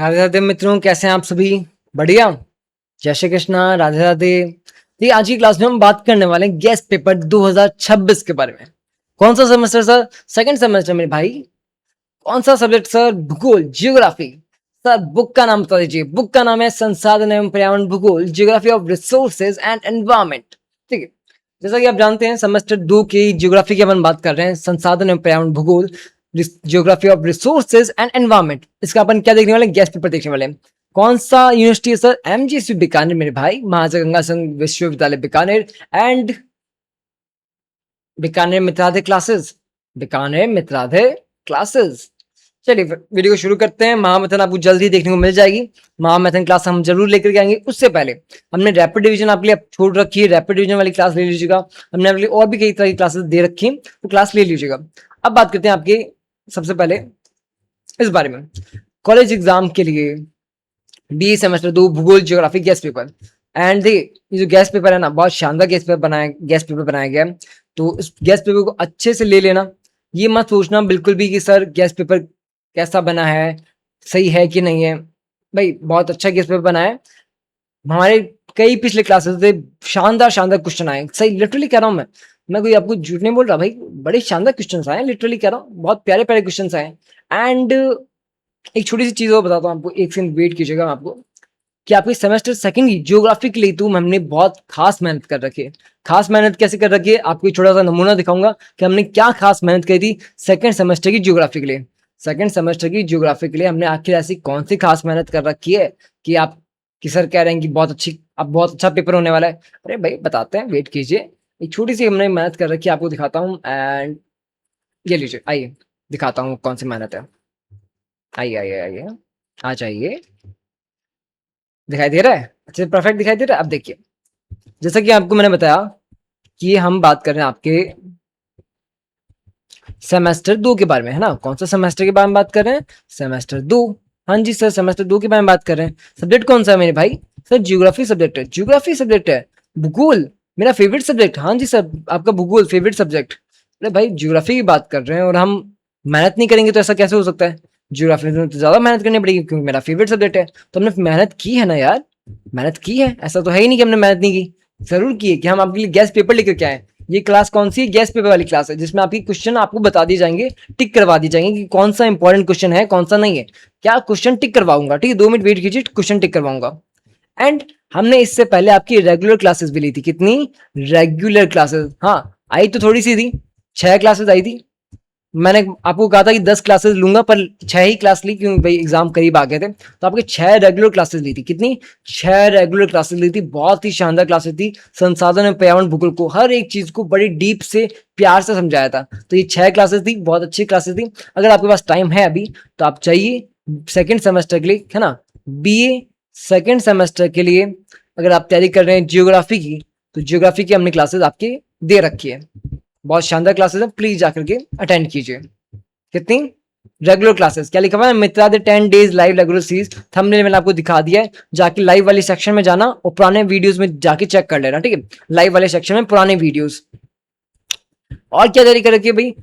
राधे राधे मित्रों, कैसे हैं आप सभी? बढ़िया। जय श्री कृष्णा, राधे राधे। देखिए, आज की क्लास में हम बात करने वाले हैं गेस्ट पेपर 2026 के बारे में। कौन सा सेमेस्टर सर? सेकंड सेमेस्टर मेरे भाई। कौन सा सब्जेक्ट सर? भूगोल, जियोग्राफी। सर बुक का नाम बता दीजिए। बुक का नाम है संसाधन एवं पर्यावरण भूगोल, geography of resources and environment. ठीक है। जैसा कि आप जानते हैं, सेमेस्टर 2 की जियोग्राफी की अपन बात कर रहे हैं, संसाधन एवं पर्यावरण भूगोल, geography of resources and environment. इसका अपन क्या देखने वाले हैं? गेस्ट पेपर देखने वाले हैं। कौन सा यूनिवर्सिटी है सर? एमजीसी बीकानेर मेरे भाई, महाराजा Ganga Singh Vishwavidyalaya Bikaner and Bikaner Mitradhe classes. Bikaner Mitradhe classes. चलिए वीडियो को शुरू करते हैं। महामैथन आपको जल्द ही देखने को मिल जाएगी। महामैथन क्लास हम जरूर लेकर के आएंगे। उससे पहले हमने रैपिड डिवीजन आपके लिए छोड़ रखी है, रैपिड डिवीजन वाली क्लास ले लीजिएगा। हमने आपके लिए और भी कई तरह की क्लासेस दे रखी है, तो क्लास ले लीजिएगा। अब बात करते हैं आपके सबसे पहले इस बारे में, कॉलेज एग्जाम के लिए बी सेमेस्टर 2 भूगोल ज्योग्राफी गेस्ट पेपर। एंड ये जो गेस्ट पेपर है ना, बहुत शानदार गेस्ट पेपर बनाया गया है। तो इस गेस्ट पेपर को अच्छे से ले लेना। ये मत सोचना बिल्कुल भी कि सर गेस्ट पेपर कैसा बना है, सही है कि नहीं है। भाई बहुत अच्छा गेस्ट पेपर बना है। हमारे कई पिछले क्लासेस से शानदार शानदार क्वेश्चन आए, सही लिटरली कह रहा हूँ मैं कोई आपको झूठ नहीं बोल रहा भाई। बड़े शानदार क्वेश्चन आए, लिटरली कह रहा हूँ, बहुत प्यारे प्यारे क्वेश्चन आए। एंड एक छोटी सी चीज और बताता हूँ आपको, एक सेकंड वेट कीजिएगा मैं आपको, कि आपके सेमेस्टर सेकंड की ज्योग्राफी के लिए तो हमने बहुत खास मेहनत कर रखी है। खास मेहनत कैसे कर रखी है, आपको एक छोटा सा नमूना दिखाऊंगा कि हमने क्या खास मेहनत करी थी सेकंड सेमेस्टर की ज्योग्राफी के लिए। सेकंड सेमेस्टर की ज्योग्राफी के लिए हमने आखिर ऐसी कौन सी खास मेहनत कर रखी है कि आप कि सर कह रहे हैं कि बहुत अच्छी, अब बहुत अच्छा पेपर होने वाला है। अरे भाई बताते हैं, वेट कीजिए। एक छोटी सी हमने मेहनत कर रखी है, आपको दिखाता हूँ। एंड ये लीजिए, आइए दिखाता हूँ कौन सी मेहनत है। आइए आइए आइए, आ जाइए। दिखाई दे रहा है? अच्छे से परफेक्ट दिखाई दे रहा है? अब देखिए, जैसा कि आपको मैंने बताया कि हम बात कर रहे हैं आपके सेमेस्टर 2 के बारे में, है ना? कौन सा सेमेस्टर के बारे में बात कर रहे हैं? सेमेस्टर 2। हाँ जी सर, सेमेस्टर 2 के बारे में बात कर रहे हैं। सब्जेक्ट कौन सा है मेरे भाई? सर ज्योग्राफी सब्जेक्ट है। ज्योग्राफी सब्जेक्ट है। भूगोल मेरा फेवरेट सब्जेक्ट। हाँ जी सर, आपका भूगोल फेवरेट सब्जेक्ट। अरे भाई ज्योग्राफी की बात कर रहे हैं और हम मेहनत नहीं करेंगे तो ऐसा कैसे हो सकता है? ज्योग्राफी में तो ज्यादा मेहनत करनी पड़ेगी क्योंकि मेरा फेवरेट सब्जेक्ट है। तो हमने मेहनत की है ना यार, मेहनत की है। ऐसा तो है ही नहीं कि हमने मेहनत नहीं की, जरूर की है कि हम आपके लिए गेस्ट पेपर लेकर के आए। ये क्लास कौन सी गेस्ट पेपर वाली क्लास है, जिसमें आपकी क्वेश्चन आपको बता दिए जाएंगे, टिक करवा दिए जाएंगे कि कौन सा इंपॉर्टेंट क्वेश्चन है, कौन सा नहीं है। क्या क्वेश्चन टिक करवाऊंगा, ठीक है? 2 मिनट वेट कीजिए, क्वेश्चन टिक करवाऊंगा। एंड हमने इससे पहले आपकी रेगुलर क्लासेस भी ली थी। कितनी? Regular classes. हाँ, आई तो थोड़ी सी थी, 6 क्लासेस आई थी। मैंने आपको कहा था कि 10 क्लासेस लूंगा, पर 6 ही क्लास ली क्योंकि भाई एग्जाम करीब आ गए थे। तो आपके 6 रेगुलर क्लासेस ली थी। कितनी? 6 रेगुलर क्लासेस ली थी। बहुत ही शानदार क्लासेस थी। संसाधन एवं पर्यावरण भूगोल को हर एक चीज को बड़ी डीप से प्यार से समझाया था। तो ये 6 क्लासेस थी, बहुत अच्छी क्लासेस थी। अगर आपके पास टाइम है अभी तो आप चाहिए सेकेंड सेमेस्टर के लिए, है ना? बीए सेकेंड सेमेस्टर के लिए अगर आप तैयारी कर रहे हैं जियोग्राफी की, तो जियोग्राफी की हमने क्लासेस आपकी दे रखी है। बहुत शानदार क्लासेस है, प्लीज जाकर के अटेंड कीजिए। कितनी? Regular classes. क्या लिखा हुआ है? Mitra the 10 days live regular series. Thumbnail मैंने आपको दिखा दिया है, जाके लाइव वाले सेक्शन में जाना और पुराने वीडियोस में जाके चेक कर लेना, ठीक है? लाइव वाले सेक्शन में पुराने वीडियोस। और क्या तैयारी कर रखी है भाई?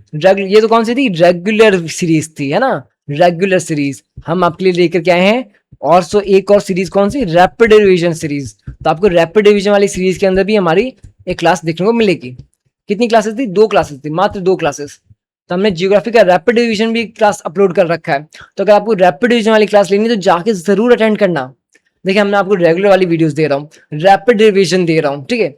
ये तो कौन सी थी? रेगुलर सीरीज थी, है ना? रेगुलर सीरीज हम आपके लिए लेकर के आए हैं। और सो एक और सीरीज कौन सी? Rapid revision series. तो आपको रैपिड रिवीजन वाली सीरीज के अंदर भी हमारी एक क्लास देखने को मिलेगी। कितनी क्लासेस थी? 2 क्लासेस थी, मात्र 2 क्लासेस। तो हमने जियोग्राफी का रैपिड रिवीजन भी क्लास अपलोड कर रखा है। तो अगर आपको रैपिड रिवीजन वाली क्लास लेनी है तो जाके जरूर अटेंड करना। देखिए, हमने आपको रेगुलर वाली वीडियोस दे रहा हूँ, रैपिड रिवीजन दे रहा हूँ, ठीक है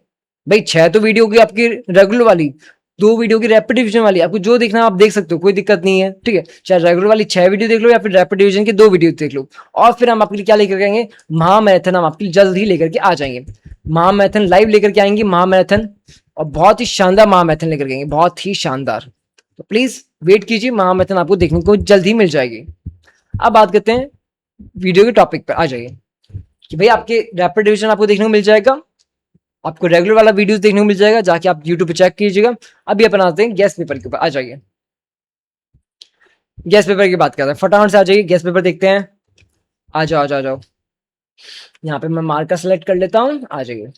भाई? 6 तो वीडियो की आपकी रेगुलर वाली, 2 वीडियो की रैपिड डिवीजन वाली। आपको जो देखना है आप देख सकते हो, कोई दिक्कत नहीं है, ठीक है? चाहे रेगुलर वाली 6 वीडियो देख लो या फिर रैपिड डिवीजन की 2 वीडियो देख लो। और फिर हम आपके लिए क्या लेकर आएंगे? महामैराथन हम आपके लिए जल्द ही लेकर के आ जाएंगे। महामैराथन लाइव लेकर के आएंगे, महामैराथन, और बहुत ही शानदार महामैराथन लेकर के आएंगे, बहुत ही शानदार। तो प्लीज वेट कीजिए, महामैराथन आपको देखने को जल्द ही मिल जाएगी। अब बात करते हैं वीडियो के टॉपिक पर। आ जाइए कि भाई आपके रैपिड डिवीजन आपको देखने को मिल जाएगा, आपको रेगुलर वाला वीडियोस देखने को मिल जाएगा, जाके आप यूट्यूब पे चेक कीजिएगा। अभी अपन आते हैं गैस पेपर के ऊपर। आ जाइए, गैस पेपर की बात करते हैं, फटाफट से आ जाइए, गैस पेपर देखते हैं। आ जाओ आ जाओ आ जाओ, यहाँ पे मैं मार्कर सेलेक्ट कर लेता हूँ, आ जाइए।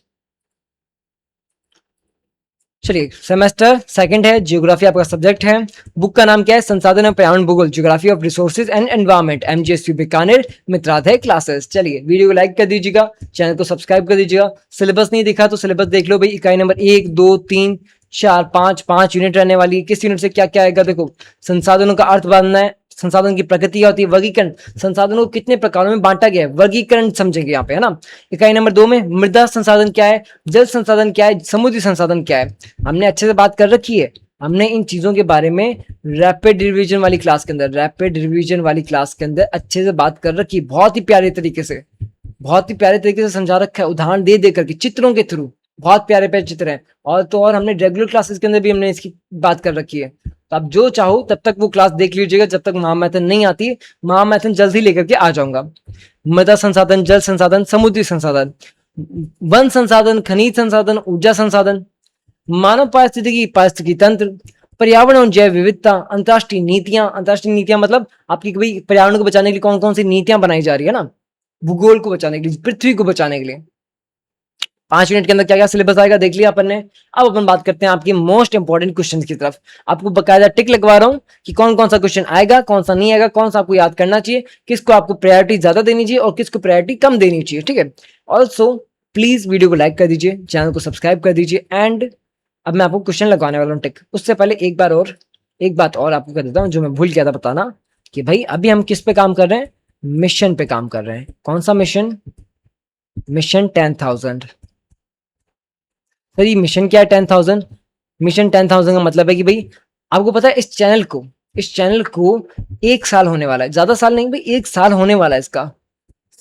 चलिए, सेमेस्टर सेकंड है, जियोग्राफी आपका सब्जेक्ट है। बुक का नाम क्या है? संसाधन और पर्यावरण भूगोल, geography of resources and environment, MGSU Bikaner, Mitradhyay classes. चलिए, वीडियो को लाइक कर दीजिएगा, चैनल को सब्सक्राइब कर दीजिएगा। सिलेबस नहीं दिखा तो सिलेबस देख लो भाई। इकाई नंबर 1 2 3 4 5 5 यूनिट रहने वाली है। किस यूनिट से क्या क्या आएगा देखो। संसाधनों का अर्थ बांधना है, संसाधन की प्रकृति क्या होती है, वर्गीकरण, संसाधनों को कितने प्रकारों में बांटा गया है, वर्गीकरण समझेंगे यहाँ पे, है ना। इकाई नंबर 2 में मृदा संसाधन क्या है, जल संसाधन क्या है, समुद्री संसाधन क्या है, हमने अच्छे से बात कर रखी है। हमने इन चीजों के बारे में रैपिड रिवीजन वाली क्लास के अंदर, अच्छे से बात कर रखी है, बहुत ही प्यारे तरीके से, बहुत ही प्यारे तरीके से समझा रखा है, उदाहरण दे दे करके, चित्रों के थ्रू, बहुत प्यारे प्यारे चित्र हैं। और तो और हमने रेगुलर क्लासेस के अंदर भी हमने इसकी बात कर रखी है। तो आप जो चाहो तब तक वो क्लास देख लीजिएगा, जब तक महामैथन नहीं आती। महामैथन जल्द ही लेकर के आ जाऊंगा। मृदा संसाधन, जल संसाधन, समुद्री संसाधन, वन संसाधन, खनिज संसाधन, ऊर्जा संसाधन, मानव पारिस्थितिकी तंत्र, पर्यावरण और जैव विविधता, अंतर्राष्ट्रीय नीतियां मतलब आपकी कभी पर्यावरण को बचाने के लिए कौन कौन सी नीतियां बनाई जा रही है ना, भूगोल को बचाने के लिए, पृथ्वी को बचाने के लिए। 5 मिनट के अंदर क्या क्या सिलेबस आएगा देख लिया अपन ने। अब अपन बात करते हैं आपकी मोस्ट इंपॉर्टेंट क्वेश्चन की तरफ। आपको बकायदा टिक लगवा रहा हूं कि कौन कौन सा क्वेश्चन आएगा, कौन सा नहीं आएगा, कौन सा आपको याद करना चाहिए, किसको आपको प्रायोरिटी ज्यादा देनी चाहिए और किसको प्रायोरिटी कम देनी चाहिए, ठीक है। ऑल्सो प्लीज वीडियो को लाइक कर दीजिए, चैनल को सब्सक्राइब कर दीजिए। एंड अब मैं आपको क्वेश्चन लगवाने वाला हूँ टिक। उससे पहले एक बात और आपको कर देता हूँ जो मैं भूल गया था बताना, कि भाई अभी हम किस पे काम कर रहे हैं, मिशन पे काम कर रहे हैं। कौन सा मिशन? मिशन 10,000। सर ये मिशन क्या है 10,000? मिशन 10,000 का मतलब है कि भाई आपको पता है इस चैनल को 1 साल होने वाला है, ज्यादा साल नहीं भाई, 1 साल होने वाला है इसका।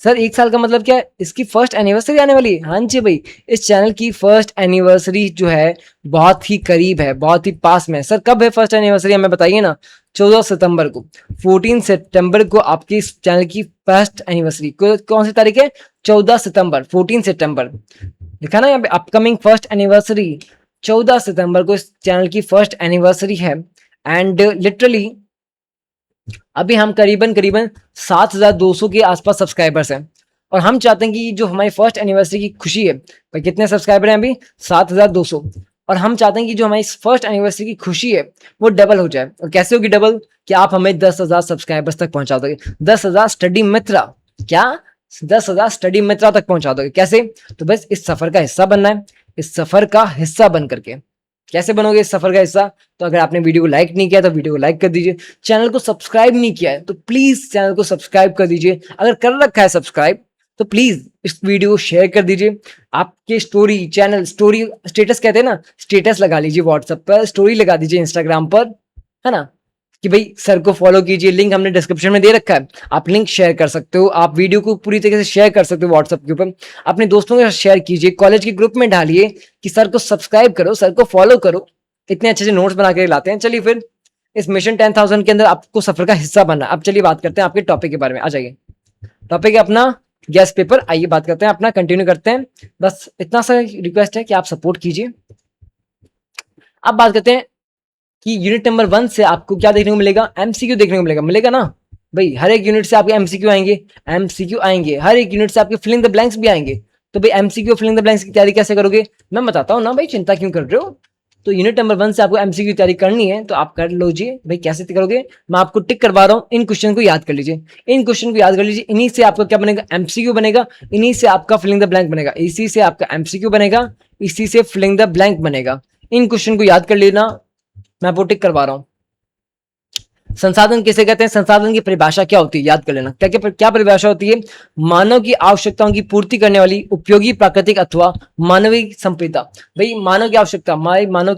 सर 1 साल का मतलब क्या है? इसकी फर्स्ट एनिवर्सरी आने वाली है। हाँ जी भाई, इस चैनल की फर्स्ट एनिवर्सरी जो है बहुत ही करीब है, बहुत ही पास में है। सर कब है फर्स्ट एनिवर्सरी, हमें बताइए ना। 14 सितंबर को, 14 सितंबर को आपकी इस चैनल की फर्स्ट एनिवर्सरी। कौन सी तारीख है? 14 सितंबर, 14 सितंबर लिखा ना यहाँ पे, अपकमिंग फर्स्ट एनिवर्सरी। 14 सितंबर को इस चैनल की फर्स्ट एनिवर्सरी है। एंड लिटरली अभी हम करीबन करीबन 7,200 के आसपास सब्सक्राइबर्स हैं। और हम चाहते हैं कि जो हमारी फर्स्ट एनिवर्सरी की खुशी है, भाई कितने सब्सक्राइबर हैं अभी? 7,200। और हम चाहते हैं कि जो हमारी फर्स्ट एनिवर्सरी की खुशी है वो डबल हो जाए। और कैसे होगी डबल? कि आप हमें 10,000 सब्सक्राइबर्स तक पहुंचा दोगे। 10,000 स्टडी मित्रा, क्या 10,000 स्टडी मित्रा तक पहुंचा दोगे? कैसे? तो बस इस सफर का हिस्सा बनना है। इस सफर का हिस्सा बन करके कैसे बनोगे इस सफर का हिस्सा? तो अगर आपने वीडियो को लाइक नहीं किया तो वीडियो को लाइक कर दीजिए। चैनल को सब्सक्राइब नहीं किया है तो प्लीज चैनल को सब्सक्राइब कर दीजिए। अगर कर रखा है सब्सक्राइब तो प्लीज इस वीडियो को शेयर कर दीजिए। आपके स्टोरी, चैनल स्टोरी, स्टेटस कहते हैं ना, स्टेटस लगा लीजिए व्हाट्सएप पर, स्टोरी लगा दीजिए इंस्टाग्राम पर, है ना, कि भाई सर को फॉलो कीजिए। लिंक हमने डिस्क्रिप्शन में दे रखा है, आप लिंक शेयर कर सकते हो। आप वीडियो को पूरी तरीके से शेयर कर सकते हो व्हाट्सएप के ऊपर, अपने दोस्तों के साथ शेयर कीजिए, कॉलेज के ग्रुप में डालिए कि सर को सब्सक्राइब करो, सर को फॉलो करो। इतने अच्छे से नोट्स बना के लाते हैं। चलिए फिर इस मिशन 10,000 के अंदर आपको सफर का हिस्सा बनना। अब चलिए बात करते हैं आपके टॉपिक के बारे में। आ जाइए, टॉपिक है अपना गैस पेपर। आइए बात करते हैं अपना, कंटिन्यू करते हैं। बस इतना सा रिक्वेस्ट है कि आप सपोर्ट कीजिए। अब बात करते हैं कि यूनिट नंबर 1 से आपको क्या देखने को मिलेगा? एमसीक्यू देखने को मिलेगा ना भाई। हर एक यूनिट से आपके एमसीक्यू आएंगे, हर एक यूनिट से आपके फिलिंग द ब्लैंक्स भी आएंगे। तो भाई एमसीक्यू फिलिंग द ब्लैंक्स की तैयारी कैसे करोगे मैं बताता हूँ ना भाई, चिंता क्यों कर रहे हो। तो यूनिट नंबर 1 से आपको एमसीक्यू की तैयारी करनी है तो आप कर लीजिए भाई। कैसे करोगे मैं आपको टिक करवा रहा हूँ। इन क्वेश्चन को याद कर लीजिए, इन्हीं से आपका क्या बनेगा? एमसीक्यू बनेगा। इन्हीं से आपका फिलिंग द ब्लैंक बनेगा, इसी से आपका एमसीक्यू बनेगा, इसी से फिलिंग द ब्लैंक बनेगा। इन क्वेश्चन को याद कर लेना, मैं आपको टिक करवा रहा हूं। संसाधन किसे कहते हैं? संसाधन की परिभाषा क्या होती है याद कर लेना। क्या परिभाषा होती है? मानव की आवश्यकताओं की पूर्ति करने वाली उपयोगी प्राकृतिक अथवा मानवीय संपदा। भाई मानव की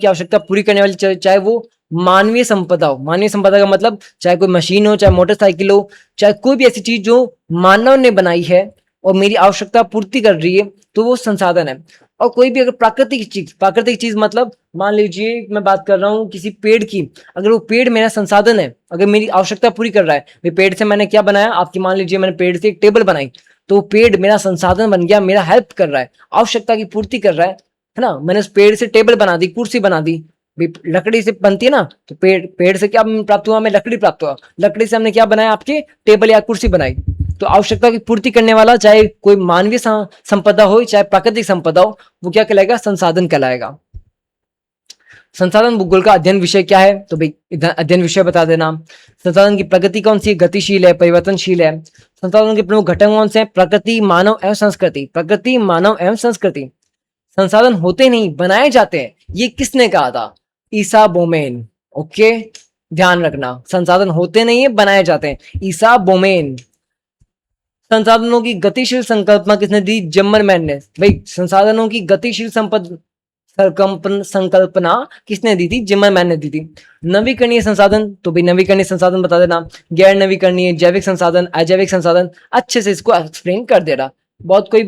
आवश्यकता पूरी करने वाली, चाहे वो मानवीय संपदा हो। मानवीय संपदा का मतलब चाहे कोई मशीन हो, चाहे मोटरसाइकिल हो, चाहे कोई भी ऐसी चीज जो मानव ने बनाई है और मेरी आवश्यकता पूर्ति कर रही है, तो वो संसाधन है। और कोई भी अगर प्राकृतिक चीज मतलब मान लीजिए मैं बात कर रहा हूँ किसी पेड़ की, अगर वो पेड़ मेरा संसाधन है, अगर मेरी आवश्यकता पूरी कर रहा है, भाई पेड़ से मैंने क्या बनाया आपकी, मान लीजिए मैंने पेड़ से एक टेबल बनाई, तो पेड़ मेरा संसाधन बन गया, मेरा हेल्प कर रहा है, आवश्यकता की पूर्ति कर रहा है ना। मैंने उस पेड़ से टेबल बना दी, कुर्सी बना दी। लकड़ी से बनती है ना, तो पेड़ से क्या प्राप्त हुआ? हमें लकड़ी प्राप्त हुआ। लकड़ी से हमने क्या बनाया? आपके टेबल या कुर्सी बनाई। तो आवश्यकता की पूर्ति करने वाला, चाहे कोई मानवीय संपदा हो चाहे प्राकृतिक संपदा हो, वो क्या कहलाएगा? संसाधन कहलाएगा। संसाधन भूगोल का अध्ययन विषय क्या है? तो भाई इधर अध्ययन विषय बता देना। संसाधन की प्रकृति कौन सी है? गतिशील है, परिवर्तनशील है। संसाधन के प्रमुख घटक कौन से हैं? प्रकृति, मानव एवं संस्कृति। प्रकृति, मानव एवं संस्कृति। संसाधन होते नहीं, बनाए जाते हैं। ये किसने कहा था? ईसा बोमेन। ओके, ध्यान रखना, संसाधन होते नहीं है, बनाए जाते हैं। ईसा बोमेन। संसाधनों की गतिशील संकल्पना किसने दी? जिम्मरमैन ने। भाई संसाधनों की गतिशील संकल्पना किसने दी थी? जिम्मरमैन ने दी थी। नवीकरणीय संसाधन, तो भाई नवीकरणीय संसाधन बता देना। गैर नवीकरणीय, जैविक संसाधन, अजैविक संसाधन। अच्छे से इसको एक्सप्लेन कर दे रहा। बहुत कोई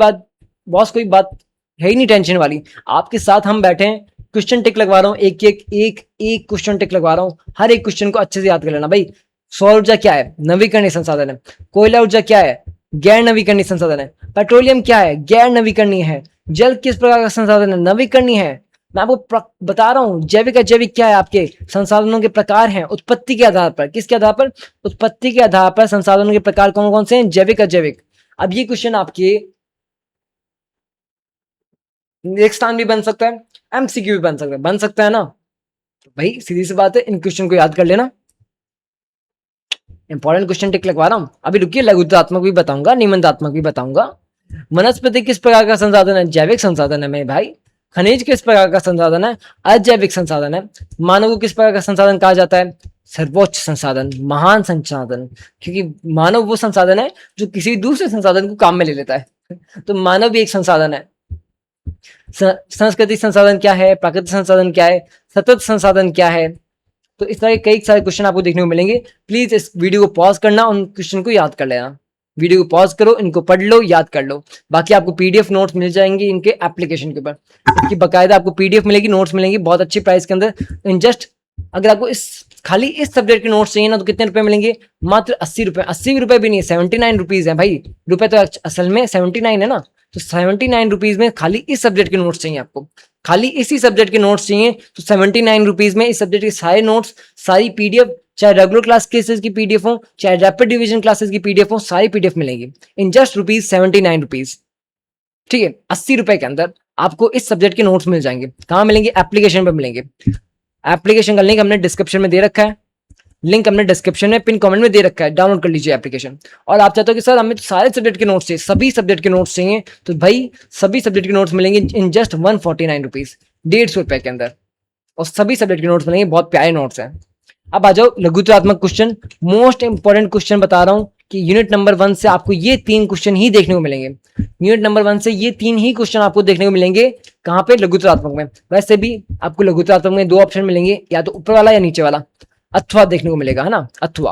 बात है ही नहीं टेंशन वाली। आपके साथ हम बैठे हैं, क्वेश्चन टिक लगवा रहा हूँ, एक एक क्वेश्चन टिक लगवा रहा हूँ। हर एक क्वेश्चन को अच्छे से याद कर लेना। भाई सौर ऊर्जा क्या है? नवीकरणीय संसाधन है। कोयला ऊर्जा क्या है? गैर नवीकरणीय संसाधन है। पेट्रोलियम क्या है? गैर नवीकरणीय है। जल किस प्रकार का संसाधन है? नवीकरणीय है। मैं आपको बता रहा हूँ जैविक अजैविक क्या है। आपके संसाधनों के प्रकार हैं उत्पत्ति के आधार पर। किसके आधार पर? उत्पत्ति के आधार पर संसाधनों के प्रकार कौन कौन से हैं? जैविक अजैविक। अब ये क्वेश्चन आपके नेक्स्ट टाइम भी बन सकता है, एमसीक्यू भी बन सकता है ना। भाई सीधी सी बात है, इन क्वेश्चन को याद कर लेना। इंपॉर्टेंट क्वेश्चन टिक लगवा रहा हूँ। अभी रुकिए, लघुत्वात्मक भी बताऊंगा, निबंधात्मक भी बताऊंगा। वनस्पति किस प्रकार का संसाधन है? जैविक संसाधन है मेरे भाई। खनिज किस प्रकार का संसाधन है? अजैविक संसाधन है। मानव को किस प्रकार का संसाधन कहा जाता है? सर्वोच्च संसाधन, महान संसाधन। क्योंकि मानव वो संसाधन है जो किसी दूसरे संसाधन को काम में ले लेता है। तो मानव भी एक संसाधन है। संस्कृति संसाधन क्या है? प्राकृतिक संसाधन क्या है? सतत संसाधन क्या है? तो इस तरह के कई सारे क्वेश्चन आपको देखने को मिलेंगे। प्लीज इस वीडियो को पॉज करना, उन क्वेश्चन को याद कर लेना। वीडियो को पॉज करो, इनको पढ़ लो, याद कर लो। बाकी आपको पीडीएफ नोट्स मिल जाएंगे इनके एप्लीकेशन के ऊपर। इसकी बकायदा आपको पीडीएफ मिलेगी, नोट्स मिलेंगी बहुत अच्छी प्राइस के अंदर। इन जस्ट अगर आपको खाली इस सब्जेक्ट के नोट्स चाहिए ना, तो कितने रुपए मिलेंगे? मात्र 80 रुपए। 80 रुपए भी नहीं, 79 रुपीज है भाई। रुपए तो असल में 79 है ना। तो 79 रुपीज में खाली इस सब्जेक्ट के नोट्स चाहिए आपको। खाली इसी सब्जेक्ट के नोट्स चाहिए तो 79 रुपीज में इस सब्जेक्ट के सारे नोट्स, सारी पीडीएफ, चाहे रेगुलर क्लास केसेस की पीडीएफ हो, चाहे रैपिड डिवीजन क्लासेस की पीडीएफ हो, सारी पीडीएफ मिलेंगी इन जस्ट ₹79। ठीक है, 80 रुपए के अंदर आपको इस सब्जेक्ट के नोट्स मिल जाएंगे। कहाँ मिलेंगे? एप्लीकेशन पे मिलेंगे। एप्लीकेशन का लिंक हमने डिस्क्रिप्शन में दे रखा है। लिंक हमने डिस्क्रिप्शन में पिन कमेंट में दे रखा है, डाउनलोड कर लीजिए एप्लीकेशन। और आप चाहते हो कि सर हमें तो सारे सब्जेक्ट के नोट्स चाहिए, सभी सब्जेक्ट के नोट्स चाहिए, तो भाई सभी सब्जेक्ट के नोट्स मिलेंगे इन जस्ट 149 रुपीज, 150 रुपए के अंदर। और सभी सब्जेक्ट के नोट्स मिलेंगे, बहुत प्यारे नोट्स हैं। अब आ जाओ लघुत्वात्मक क्वेश्चन। मोस्ट इंपॉर्टेंट क्वेश्चन बता रहा हूँ कि यूनिट नंबर 1 से आपको ये 3 क्वेश्चन ही देखने को मिलेंगे। यूनिट नंबर 1 से ये 3 ही क्वेश्चन आपको देखने को मिलेंगे। कहाँ पे? लघुत्वात्मक में। वैसे भी आपको लघुत्वात्मक में 2 ऑप्शन मिलेंगे, या तो ऊपर वाला या नीचे वाला। अथवा देखने को मिलेगा, है ना, अथवा।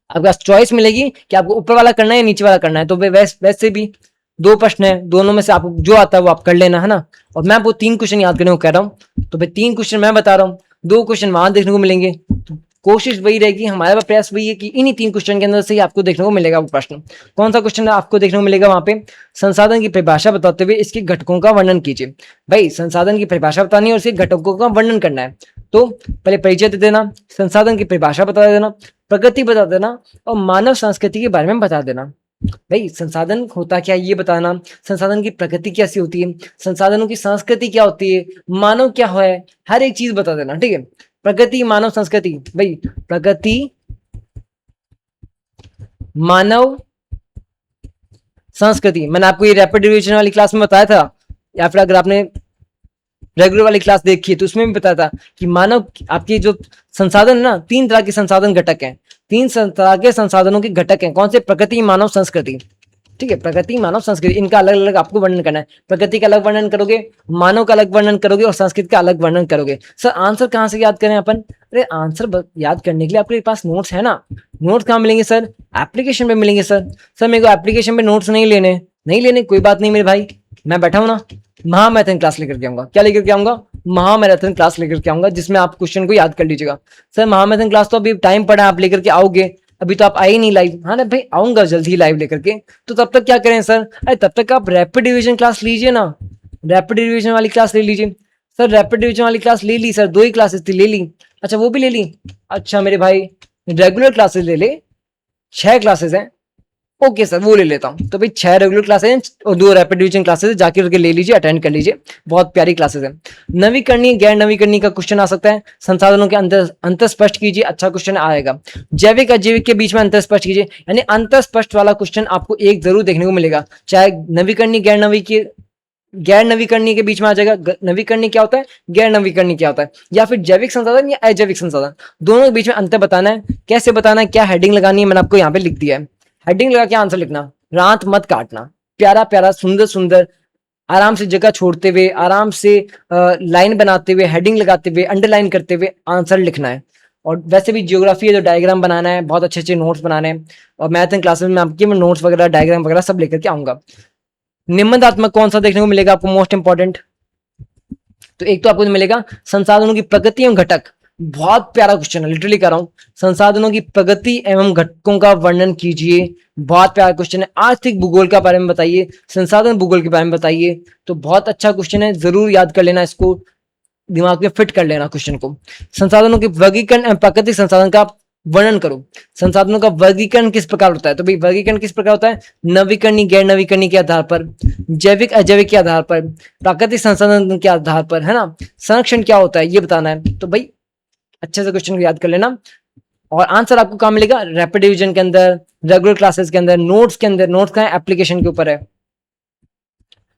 आपके पास चॉइस मिलेगी कि आपको ऊपर वाला करना है या नीचे वाला करना है। तो वैसे भी 2 प्रश्न है, दोनों में से आपको जो आता है वो आप कर लेना, है ना। और मैं आपको 3 क्वेश्चन याद करने को कह रहा हूँ, तो भाई 3 क्वेश्चन मैं बता रहा हूँ, 2 क्वेश्चन वहां देखने को मिलेंगे। तो कोशिश वही रहेगी, हमारा प्रयास वही है कि इन्हीं 3 क्वेश्चन के अंदर से ही आपको देखने को मिलेगा वो प्रश्न। कौन सा क्वेश्चन आपको देखने को मिलेगा वहां पे? संसाधन की परिभाषा बताते हुए इसके घटकों का वर्णन कीजिए। भाई संसाधन की परिभाषा बतानी है और इसके घटकों का वर्णन करना है। तो पहले परिचय दे देना, संसाधन की परिभाषा बता देना, प्रकृति बता देना और मानव संस्कृति के बारे में बता देना। भाई संसाधन होता क्या है ये बताना, संसाधन की प्रकृति कैसी होती है, संसाधनों की संस्कृति क्या होती है, मानव क्या है, हर एक चीज बता देना। ठीक है, प्रकृति, मानव, संस्कृति। भाई प्रकृति, मानव, संस्कृति मैंने आपको ये रैपिड रिवीजन वाली क्लास में बताया था, या फिर अगर आपने रेगुलर वाली क्लास देखी है तो उसमें भी बताया था कि मानव आपके जो संसाधन ना, 3 तरह के संसाधन घटक हैं। 3 तरह के संसाधनों के घटक हैं। कौन से? प्रकृति, मानव, संस्कृति। ठीक है, प्रकृति, मानव, संस्कृति, इनका अलग अलग आपको वर्णन करना है। प्रकृति का अलग वर्णन करोगे, मानव का अलग वर्णन करोगे और संस्कृति का अलग वर्णन करोगे। सर आंसर कहाँ से याद करें अपन? अरे आंसर याद करने के लिए आपके पास नोट्स है ना। नोट्स कहाँ मिलेंगे सर? एप्लीकेशन पे मिलेंगे। सर मेरे को एप्लीकेशन पे नोट्स नहीं लेने, कोई बात नहीं मेरे भाई, मैं बैठा हूं ना, महामैराथन क्लास लेकर के आऊंगा। क्या लेकर के आऊंगा? महामैराथन क्लास लेकर के आऊंगा, जिसमें आप क्वेश्चन को याद कर लीजिएगा। सर महामैराथन क्लास तो अभी टाइम पड़ा, आप लेकर के आओगे, अभी तो आप आए नहीं लाइव। हाँ ना भाई, आऊंगा जल्दी ही लाइव लेकर के। तो तब तक क्या करें सर? अरे तब तक आप रैपिड डिवीजन क्लास लीजिए ना, रैपिड डिवीजन वाली क्लास ले लीजिए। सर रैपिड डिवीजन वाली क्लास ले ली सर, 2 ही क्लासेस थी, ले ली। अच्छा वो भी ले ली। अच्छा मेरे भाई रेगुलर क्लासेस ले ले, 6 क्लासेस हैं। ओके सर, वो ले लेता हूँ। तो भाई 6 रेगुलर क्लासेस हैं और 2 रैपिड डिवीजन क्लासेस है, जाके करके ले लीजिए, अटेंड कर लीजिए, बहुत प्यारी क्लासेस है। नवीकरणीय गैर नवीकरणीय का क्वेश्चन आ सकता है, संसाधनों के अंतर अंतर स्पष्ट कीजिए, अच्छा क्वेश्चन आएगा। जैविक अजैविक के बीच में अंतर स्पष्ट कीजिए, यानी अंतर स्पष्ट वाला क्वेश्चन आपको एक जरूर देखने को मिलेगा, चाहे नवीकरणीय गैर नवीकरणीय के बीच में आ जाएगा। नवीकरणीय क्या होता है, गैर नवीकरणीय क्या होता है, या फिर जैविक संसाधन या अजैविक संसाधन, दोनों के बीच में अंतर बताना है। कैसे बताना है, क्या हेडिंग लगानी है, मैंने आपको यहाँ पे लिख दिया है। हेडिंग लगा के आंसर लिखना, रात मत काटना, प्यारा प्यारा सुंदर सुंदर आराम से जगह छोड़ते हुए, आराम से लाइन बनाते हुए, हेडिंग लगाते हुए, अंडरलाइन करते हुए आंसर लिखना है। और वैसे भी ज्योग्राफी है तो डायग्राम बनाना है, बहुत अच्छे अच्छे नोट्स बनाने हैं। और मैथ एंड क्लासेस में आपके मैं नोट्स वगैरह डायग्राम वगैरह सब लेकर के आऊंगा। निबंधात्मक कौन सा देखने को मिलेगा आपको मोस्ट इंपॉर्टेंट, तो एक तो आपको मिलेगा संसाधनों की प्रगति एवं घटक, बहुत प्यारा क्वेश्चन है, लिटरली कर रहा हूं। संसाधनों की प्रगति एवं घटकों का वर्णन कीजिए, बहुत प्यारा क्वेश्चन है। आर्थिक भूगोल के बारे में बताइए, संसाधन भूगोल के बारे में बताइए, तो बहुत अच्छा क्वेश्चन है, जरूर याद कर लेना, इसको दिमाग में फिट कर लेना क्वेश्चन को। संसाधनों के वर्गीकरण एवं प्राकृतिक संसाधन का वर्णन करो, संसाधनों का वर्गीकरण किस प्रकार होता है, तो भाई वर्गीकरण किस प्रकार होता है, नवीकरणीय गैर नवीकरणीय के आधार पर, जैविक अजैविक के आधार पर, प्राकृतिक संसाधन के आधार पर, है ना। संरक्षण क्या होता है ये बताना है। तो भाई अच्छे से क्वेश्चन को याद कर लेना। और आंसर आपको कहाँ मिलेगा, रैपिड डिवीजन के अंदर, रेगुलर क्लासेस के अंदर, नोट्स के अंदर। नोट्स कहाँ है, एप्लीकेशन के ऊपर है।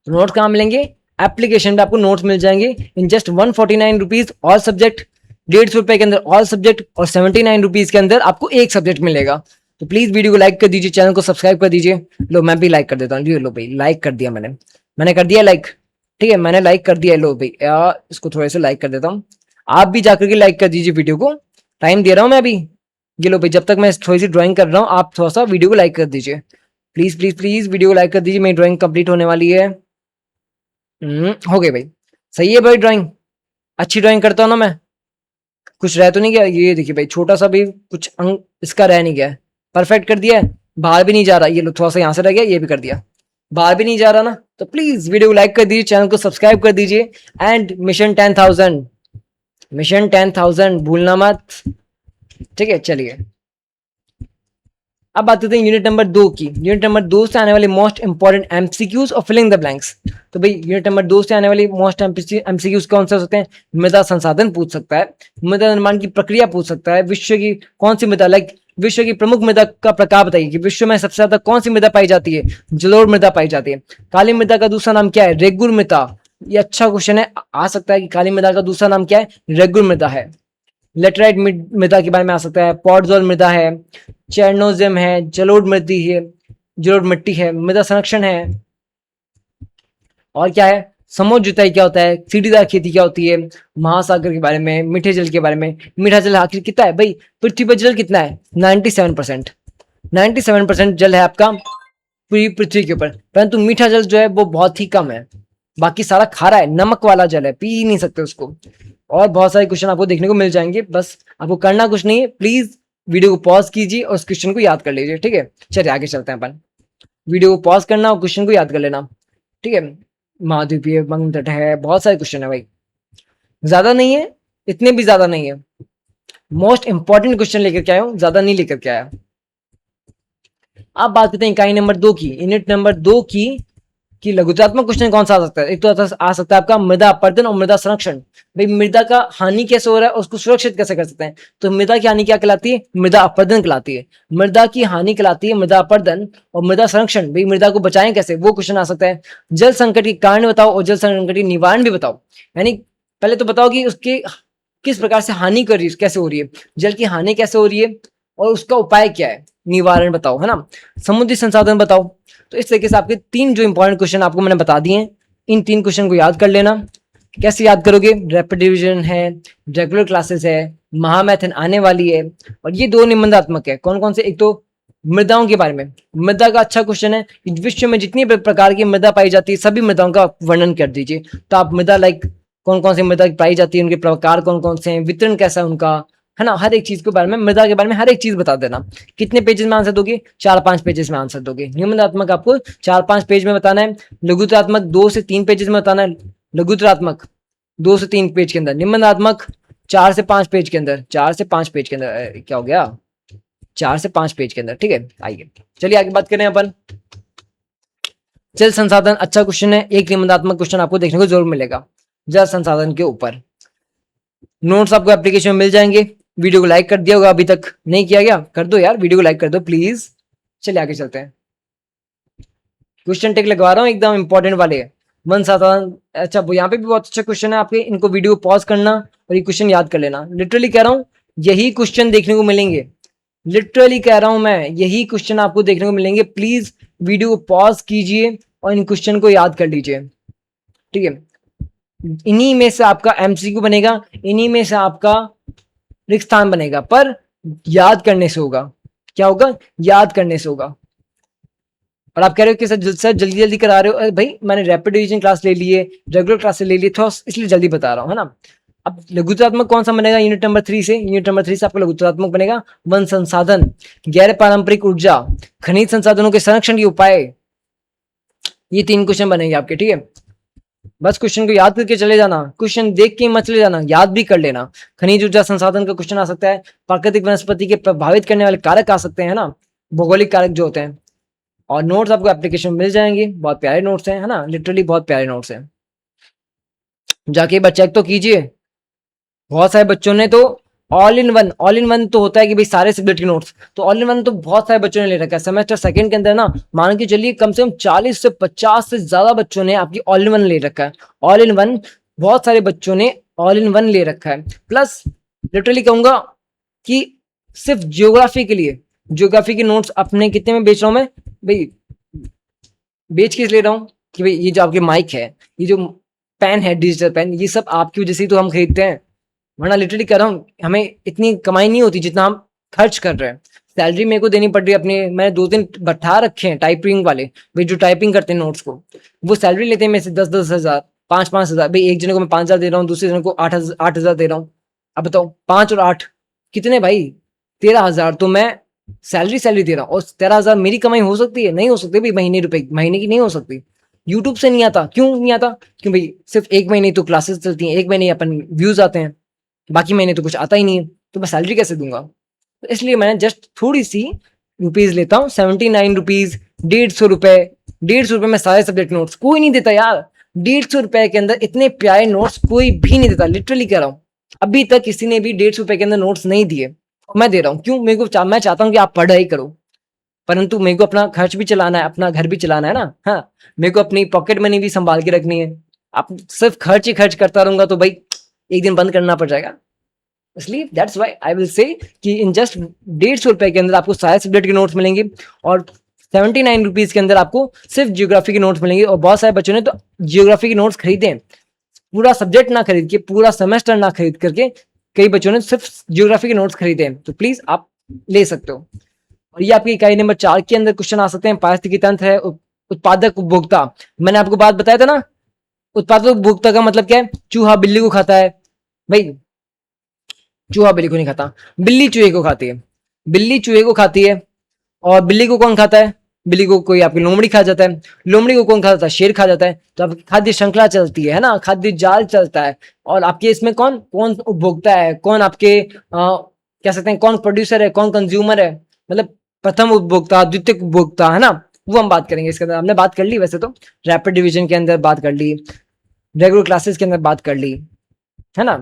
नोट्स कहाँ मिलेंगे, एप्लीकेशन पे आपको नोट्स मिल जाएंगे in just 149 rupees all subject, 150 रुपए के अंदर ऑल सब्जेक्ट, और 79 रुपीज के अंदर आपको एक सब्जेक्ट मिलेगा। तो प्लीज वीडियो को लाइक कर दीजिए, चैनल को सब्सक्राइब कर दीजिए। लो मैं भी लाइक कर देता हूँ, लो भाई लाइक कर दिया मैंने कर दिया लाइक, ठीक है, मैंने लाइक कर दिया। लो भाई इसको थोड़े से लाइक कर देता हूँ, आप भी जाकर के लाइक कर दीजिए वीडियो को, टाइम दे रहा हूँ मैं अभी। ये लो भाई, जब तक मैं थोड़ी सी ड्राइंग कर रहा हूँ आप थोड़ा सा वीडियो को लाइक कर दीजिए, प्लीज प्लीज प्लीज वीडियो को लाइक कर दीजिए, मेरी ड्राइंग कंप्लीट होने वाली है। हो गई भाई, सही है भाई ड्राइंग, अच्छी ड्राइंग करता हूँ ना मैं, कुछ रह तो नहीं गया। ये देखिए भाई, छोटा सा भी कुछ अंग इसका रह नहीं गया है, परफेक्ट कर दिया है, बाहर भी नहीं जा रहा। ये लो थोड़ा सा यहाँ से रह गया, ये भी कर दिया, बाहर भी नहीं जा रहा ना। तो प्लीज वीडियो को लाइक कर दीजिए, चैनल को सब्सक्राइब कर दीजिए। एंड मिशन 10,000, मिशन 10,000 भूलना मत, ठीक है। चलिए अब बात करते हैं यूनिट नंबर 2 की। यूनिट नंबर 2 से आने वाले मोस्ट इंपॉर्टेंट एमसीक्यूज और फिलिंग द ब्लैंक्स। तो भाई यूनिट नंबर 2 से आने वाली मोस्ट एमसीक्यूज कौन से हो सकते हैं, मृदा संसाधन पूछ सकता है, मृदा निर्माण की प्रक्रिया पूछ सकता है, विश्व की कौन सी मृदा, लाइक विश्व की प्रमुख मृदा का प्रकार बताइए कि विश्व में सबसे ज्यादा कौन सी मृदा पाई जाती है, जलोढ़ मृदा पाई जाती है। काली मृदा का दूसरा नाम क्या है, रेगुर मृदा। ये अच्छा क्वेश्चन है, आ सकता है कि काली मृदा का दूसरा नाम क्या है, रेगुर मृदा है। लेटराइट मृदा के बारे में आ सकता है, पॉडजोल मृदा है, चेरनोजियम है, जलोढ़ मृदा है, जलोढ़ मिट्टी है, मृदा संरक्षण है। और क्या है, समुद्र जुताई क्या होता है, सीढ़ीदार खेती क्या होती है, महासागर के बारे में, मीठे जल के बारे में। मीठा जल आखिर कितना है भाई, पृथ्वी पर जल कितना है, 97%। 97% जल है आपका पूरी पृथ्वी के ऊपर, परंतु मीठा जल जो है वो बहुत ही कम है, बाकी सारा खारा है, नमक वाला जल है, पी ही नहीं सकते उसको। और बहुत सारे क्वेश्चन आपको देखने को मिल जाएंगे, बस आपको करना कुछ नहीं है, प्लीज वीडियो को पॉज कीजिए और उस क्वेश्चन को याद कर लीजिए, ठीक है। चलिए आगे चलते हैं अपन, वीडियो को पॉज करना और क्वेश्चन को याद कर लेना, ठीक है। महाद्वीपीय बंग तट है, बहुत सारे क्वेश्चन है भाई, ज्यादा नहीं है, इतने भी ज्यादा नहीं है। मोस्ट इंपॉर्टेंट क्वेश्चन लेकर के आया हूं, ज्यादा नहीं लेकर के आया। अब बात करते हैं इकाई नंबर 2 की, यूनिट नंबर 2 की लघुतात्मक क्वेश्चन कौन सा आ सकता है। एक तो आ सकता है आपका मृदा अपरदन और मृदा संरक्षण। भाई मृदा का हानि कैसे हो रहा है, उसको सुरक्षित कैसे कर सकते हैं। तो मृदा की हानि क्या कहलाती है, मृदा अपरदन कहलाती है। मृदा की हानि कहलाती है मृदा अपरदन, और मृदा संरक्षण भाई मृदा को बचाएं कैसे, वो क्वेश्चन आ सकता है। जल संकट के कारण बताओ और जल संकट के निवारण भी बताओ, यानी पहले तो बताओ कि उसके किस प्रकार से हानि कर रही है, कैसे हो रही है, जल की हानि कैसे हो रही है और उसका उपाय क्या है, निवारण बताओ, है ना। समुद्री संसाधन बताओ। तो इस तरीके से आपके 3 जो इंपॉर्टेंट क्वेश्चन आपको मैंने बता दिए हैं, इन 3 क्वेश्चन को याद कर लेना। कैसे याद करोगे, रैपिड डिवीजन है, रेगुलर क्लासेस है, महामैथन आने वाली है, और ये 2 निबंधात्मक है। कौन कौन से, एक तो मृदाओं के बारे में, मृदा का अच्छा क्वेश्चन है, विश्व में जितनी प्रकार की मृदा पाई जाती है सभी मृदाओं का वर्णन कर दीजिए। तो आप मृदा लाइक कौन कौन सी मृदा पाई जाती है, उनके प्रकार कौन कौन से हैं, वितरण कैसा है उनका, है ना, हर एक चीज के बारे में, मृदा के बारे में हर एक चीज बता देना। कितने पेजेस में आंसर दोगे, 4-5 पेजेस में आंसर दोगे। निबंधात्मक आपको 4-5 पेज में बताना है, लघुतरात्मक 2 से 3 पेजेस में बताना है, लघुतरात्मक 2 से 3 पेज के अंदर, निबंधात्मक 4 से 5 पेज के अंदर, 4 से 5 पेज के अंदर। क्या हो गया, 4 से 5 पेज के अंदर, ठीक है। आइए चलिए आगे बात करें अपन। जल संसाधन अच्छा क्वेश्चन है, एक निबंधात्मक क्वेश्चन आपको देखने को जरूर मिलेगा जल संसाधन के ऊपर। नोट्स आपको एप्लीकेशन में मिल जाएंगे। वीडियो को लाइक कर दिया होगा, अभी तक नहीं किया गया कर दो यार, वीडियो को लाइक कर दो प्लीज। चलिए आगे चलते हैं। क्वेश्चन टिक लगवा रहा हूँ एकदम इंपॉर्टेंट वाले। वन साधारण, अच्छा वो यहाँ पे भी बहुत अच्छा क्वेश्चन है आपके, इनको वीडियो पॉज करना और ये क्वेश्चन याद कर लेना। लिटरली कह रहा हूँ यही क्वेश्चन देखने को मिलेंगे, लिटरली कह रहा हूं मैं, यही क्वेश्चन आपको देखने को मिलेंगे। प्लीज वीडियो को पॉज कीजिए और इन क्वेश्चन को याद कर लीजिए, ठीक है। इन्हीं में से आपका एमसीक्यू बनेगा, इन्हीं में से आपका रिक्त स्थान बनेगा, पर याद करने से होगा। क्या होगा? याद करने से होगा। और आप कह रहे हो कि सर जल्दी जल्दी करा रहे हो। अरे भाई मैंने रैपिड रिवीजन क्लास ले लिए, रेगुलर क्लास ले लिए, थोड़ा इसलिए जल्दी बता रहा हूँ, है ना। अब लघुत्तरात्मक कौन सा बनेगा? यूनिट नंबर 3 से। यूनिट नंबर 3 से आपका लघुत्तरात्मक बनेगा वन संसाधन, गैर पारंपरिक ऊर्जा, खनिज संसाधनों के संरक्षण के उपाय। ये 3 क्वेश्चन बनेंगे आपके, ठीक है। बस क्वेश्चन को याद करके चले जाना, क्वेश्चन देख के मत चले जाना, याद भी कर लेना। खनिज ऊर्जा संसाधन का क्वेश्चन आ सकता है, प्राकृतिक वनस्पति के प्रभावित करने वाले कारक आ सकते हैं ना, भौगोलिक कारक जो होते हैं। और नोट्स आपको एप्लीकेशन मिल जाएंगे, बहुत प्यारे नोट्स हैं, है ना, लिटरली बहुत प्यारे नोट्स हैं। जाके एक बार चेक तो कीजिए। बहुत सारे बच्चों ने तो ऑल इन वन तो होता है कि भाई सारे सब्जेक्ट के नोट्स, तो ऑल इन वन तो बहुत सारे बच्चों ने ले रखा है। सेमेस्टर सेकंड के अंदर ना मान के चलिए कम से कम 40 से 50 से ज्यादा बच्चों ने आपकी ऑल इन वन ले रखा है। ऑल इन वन बहुत सारे बच्चों ने ऑल इन वन ले रखा है। प्लस लिटरली कहूंगा कि सिर्फ ज्योग्राफी के लिए, ज्योग्राफी के नोट्स अपने कितने में बेच रहा हूं मैं भाई? बेच किस ले रहा हूँ कि भाई ये जो आपके माइक है, ये जो पेन है, डिजिटल पेन, ये सब आपकी वजह से तो हम खरीदते हैं, वरना लिटरली कह रहा हूँ हमें इतनी कमाई नहीं होती जितना हम खर्च कर रहे हैं। सैलरी मेरे को देनी पड़ रही है अपनी, मैंने 2 दिन बैठा रखे हैं टाइपिंग वाले, भाई जो टाइपिंग करते हैं नोट्स को, वो सैलरी लेते हैं मेरे से 10-10 हजार, 5-5 हजार। भाई एक जने को मैं 5 हजार दे रहा हूँ, दूसरे जने को 8 हजार दे रहा हूँ। अब बताओ 5 और 8 कितने भाई? 13 हजार तो मैं सैलरी दे रहा हूँ, और 13 हजार मेरी कमाई हो सकती है? नहीं हो सकती भाई, महीने की नहीं हो सकती। यूट्यूब से नहीं आता, क्यों नहीं आता? क्यों भाई सिर्फ 1 महीने तो क्लासेस चलती हैं, 1 महीने अपन व्यूज आते हैं, बाकी महीने तो कुछ आता ही नहीं है, तो मैं सैलरी कैसे दूंगा? तो इसलिए मैंने जस्ट थोड़ी सी रुपीज लेता हूँ, 79 रुपीज, 150 रुपए। 150 रुपए में सारे सब्जेक्ट नोट्स कोई नहीं देता यार। 150 रुपए के अंदर इतने प्यारे नोट्स कोई भी नहीं देता, लिटरली कह रहा हूँ। अभी तक किसी ने भी 150 रुपए के अंदर नोट्स नहीं दिए, मैं दे रहा हूँ। क्यों? मैं चाहता हूँ कि आप पढ़ाई करो, परंतु मेरे को अपना खर्च भी चलाना है, अपना घर भी चलाना है ना। हाँ, मेरे को अपनी पॉकेट मनी भी संभाल के रखनी है। आप सिर्फ खर्च ही खर्च करता रहूंगा तो भाई एक दिन बंद करना पड़ जाएगा। इसलिए that's why I will say कि इन जस्ट 150 रुपए के अंदर आपको सारे सब्जेक्ट के नोट्स मिलेंगे, और 79 रुपीज के अंदर आपको सिर्फ जियोग्राफी के नोट्स मिलेंगे। और बहुत सारे बच्चों ने तो जियोग्राफी के नोट्स खरीदे हैं, पूरा सब्जेक्ट ना खरीद के, पूरा सेमेस्टर ना खरीद करके, कई बच्चों ने सिर्फ जियोग्राफी के नोट्स खरीदे हैं। तो प्लीज आप ले सकते हो। और ये आपकी इकाई नंबर 4 के अंदर क्वेश्चन आ सकते हैं। पारिस्थितिकी तंत्र है, उत्पादक उपभोक्ता। मैंने आपको बात बताया था ना, उत्पादक उपभोक्ता का मतलब क्या है? चूहा बिल्ली को खाता है भाई, चूहा बिल्ली को नहीं खाता, बिल्ली चूहे को खाती है। बिल्ली चूहे को खाती है, और बिल्ली को कौन खाता है? बिल्ली को कोई आपकी लोमड़ी खा जाता है, लोमड़ी को कौन खा जाता है? शेर खा जाता है। तो आपकी खाद्य श्रृंखला चलती है ना, खाद्य जाल चलता है। और आपके इसमें कौन कौन उपभोक्ता है, कौन आपके कह सकते हैं कौन प्रोड्यूसर है, कौन कंज्यूमर है, मतलब प्रथम उपभोक्ता, द्वितीय उपभोक्ता, है ना, वो हम बात करेंगे इसके अंदर। हमने बात कर ली वैसे तो, रैपिड डिवीजन के अंदर बात कर ली, रेगुलर क्लासेस के अंदर बात कर ली, है ना।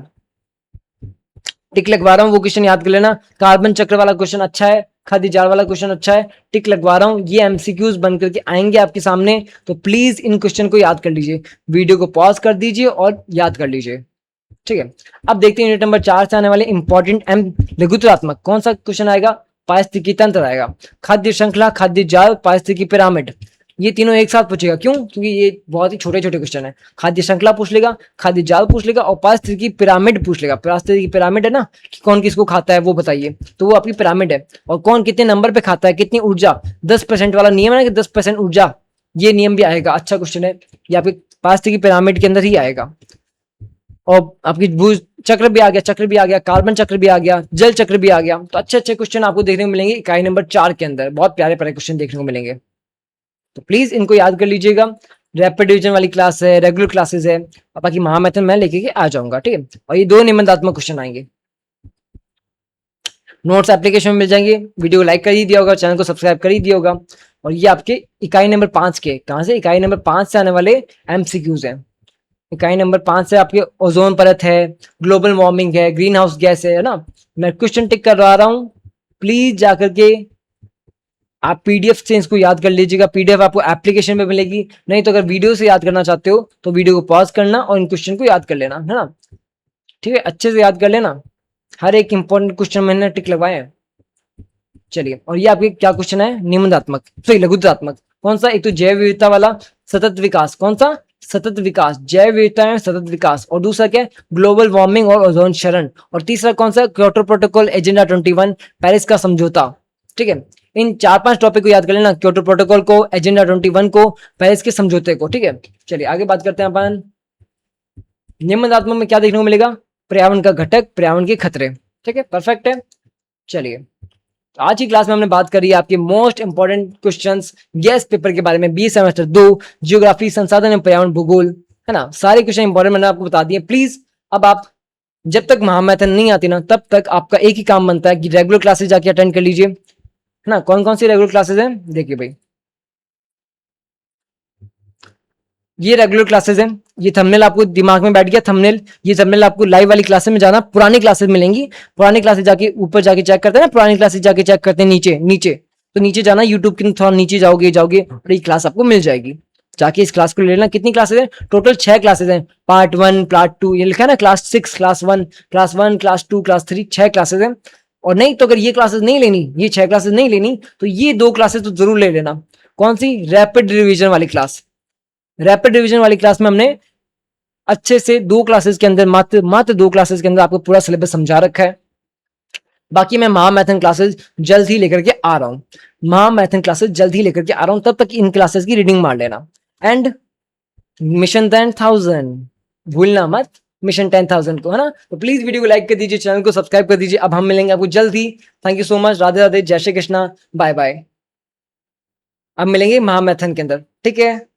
टिक लगवा रहा हूँ, वो क्वेश्चन याद कर लेना। कार्बन चक्र वाला क्वेश्चन अच्छा है, खाद्य जाल वाला क्वेश्चन अच्छा है, टिक लगवा रहा हूँ। ये एमसीक्यूज बन करके आएंगे आपके सामने, तो प्लीज इन क्वेश्चन को याद कर लीजिए, वीडियो को पॉज कर दीजिए और याद कर लीजिए, ठीक है। अब देखते हैं यूनिट नंबर 4 से आने वाले इंपॉर्टेंट लघुत्तरात्मक कौन सा क्वेश्चन आएगा? पारिस्थितिकी तंत्र आएगा, खाद्य श्रृंखला, खाद्य जाल, पारिस्थितिकी पिरामिड। ये तीनों एक साथ पूछेगा, क्यों? क्योंकि ये बहुत ही छोटे छोटे क्वेश्चन है। खाद्य श्रृंखला पूछ लेगा, खाद्य जाल पूछ लेगा, और पारिस्थितिकी पिरामिड पूछ लेगा। पारिस्थितिकी पिरामिड है ना, कि कौन किसको खाता है वो बताइए, तो वो आपकी पिरामिड है। और कौन कितने नंबर पे खाता है, कितनी ऊर्जा, 10% वाला नियम है ना कि 10% ऊर्जा, ये नियम भी आएगा। अच्छा क्वेश्चन है, ये आपकी पारिस्थितिकी पिरामिड के अंदर ही आएगा। और आपकी भूज चक्र भी आ गया, चक्र भी आ गया, कार्बन चक्र भी आ गया, जल चक्र भी आ गया। तो अच्छे अच्छे क्वेश्चन आपको देखने को मिलेंगे इकाई नंबर 4 के अंदर, बहुत प्यारे प्यारे क्वेश्चन देखने को मिलेंगे। तो प्लीज इनको याद कर लीजिएगा। रैपिड डिवीजन वाली क्लास है, रेगुलर क्लासेस है, और बाकी महामैथन मैं लेके के आ जाऊंगा, ठीक है। और ये 2 निबंधात्मक क्वेश्चन आएंगे। नोट्स एप्लीकेशन में मिल जाएंगे। वीडियो को लाइक कर ही दिया होगा, चैनल को सब्सक्राइब कर ही दिया होगा। और ये आपके इकाई नंबर 5 के, कहाँ से, इकाई नंबर 5 से आने वाले एमसीक्यूज हैं। इकाई नंबर 5 से आपके ओजोन परत है, ग्लोबल वार्मिंग है, ग्रीन हाउस गैस है ना। मैं क्वेश्चन टिक करवा रहा हूँ, प्लीज जाकर के आप पीडीएफ से इसको याद कर लीजिएगा। पीडीएफ आपको एप्लीकेशन में मिलेगी, नहीं तो अगर वीडियो से याद करना चाहते हो तो वीडियो को पॉज करना और इन क्वेश्चन को याद कर लेना, है ना। ठीक है, अच्छे से याद कर लेना, हर एक इंपॉर्टेंट क्वेश्चन मैंने टिक लगवाए हैं। चलिए, और ये आपके क्या क्वेश्चन है, निबंधात्मक, सॉरी लघुत्वात्मक। कौन सा, एक तो जैव विविधता वाला, सतत विकास, कौन सा, सतत विकास, जैव विविधता में सतत विकास। और दूसरा क्या है, ग्लोबल वार्मिंग और ओजोन क्षरण। और तीसरा कौन सा, क्योटो प्रोटोकॉल, एजेंडा 21, पेरिस का समझौता। ठीक है, इन 4-5 टॉपिक को याद कर लेना, क्योटो प्रोटोकॉल को, एजेंडा 21 को, पेरिस के समझौते को। ठीक है, चलिए आगे बात करते हैं अपन। निबंधात्मक में क्या देखने को मिलेगा, पर्यावरण का घटक, पर्यावरण के खतरे। ठीक है, परफेक्ट है। चलिए, तो आज की क्लास में हमने बात करी है आपके most important questions gas paper के बारे में, 20 सेमेस्टर 2 जियोग्राफी, संसाधन एवं पर्यावरण भूगोल, है ना। सारे क्वेश्चन इंपॉर्टेंट मैंने आपको बता दिए। प्लीज अब आप जब तक महामैथन नहीं आती ना, तब तक आपका एक ही काम बनता है कि रेगुलर क्लासेस जाके अटेंड कर लीजिए, है ना। कौन कौन सी रेगुलर क्लासेस हैं, देखिए भाई, ये रेगुलर क्लासेस हैं। ये थंबनेल आपको दिमाग में बैठ गया, थंबनेल, ये थंबनेल आपको लाइव वाली क्लासेस में जाना, पुरानी क्लासेस मिलेंगी, पुरानी क्लासेस जाके ऊपर जाके चेक करते हैं ना, पुरानी क्लासेस जाके चेक करते हैं, नीचे नीचे, तो नीचे जाना, यूट्यूब के थोड़ा नीचे जाओगे जाओगे और ये क्लास आपको मिल जाएगी, जाके इस क्लास को ले लेना। कितनी क्लासेस हैं, टोटल 6 क्लासेस हैं, पार्ट 1, पार्ट 2, ये लिखा है ना, class 6, class 1, class 1, class 2, class 3, 6 classes हैं। और नहीं तो अगर ये क्लासेस नहीं लेनी, ये 6 क्लासेस नहीं लेनी, तो ये 2 क्लासेस तो जरूर ले लेना। कौन सी, रैपिड रिविजन वाली क्लास। रैपिड रिवीजन वाली क्लास में हमने अच्छे से 2 क्लासेस के अंदर, मात्र 2 क्लासेस के अंदर आपको पूरा सिलेबस समझा रखा है। बाकी मैं महामैथन क्लासेस जल्द ही लेकर के आ रहा हूं, महामैथन क्लासेस जल्द ही लेकर के आ रहा हूं, तब तक इन क्लासेस की रीडिंग मार लेना। एंड मिशन 10,000 भूलना मत, मिशन 10,000 को, है ना। तो प्लीज वीडियो को लाइक कर दीजिए, चैनल को सब्सक्राइब कर दीजिए। अब हम मिलेंगे आपको जल्द ही। Thank you so much, Radhe Radhe, जय श्री कृष्णा, बाय बाय। अब मिलेंगे महामैथन के अंदर, ठीक है।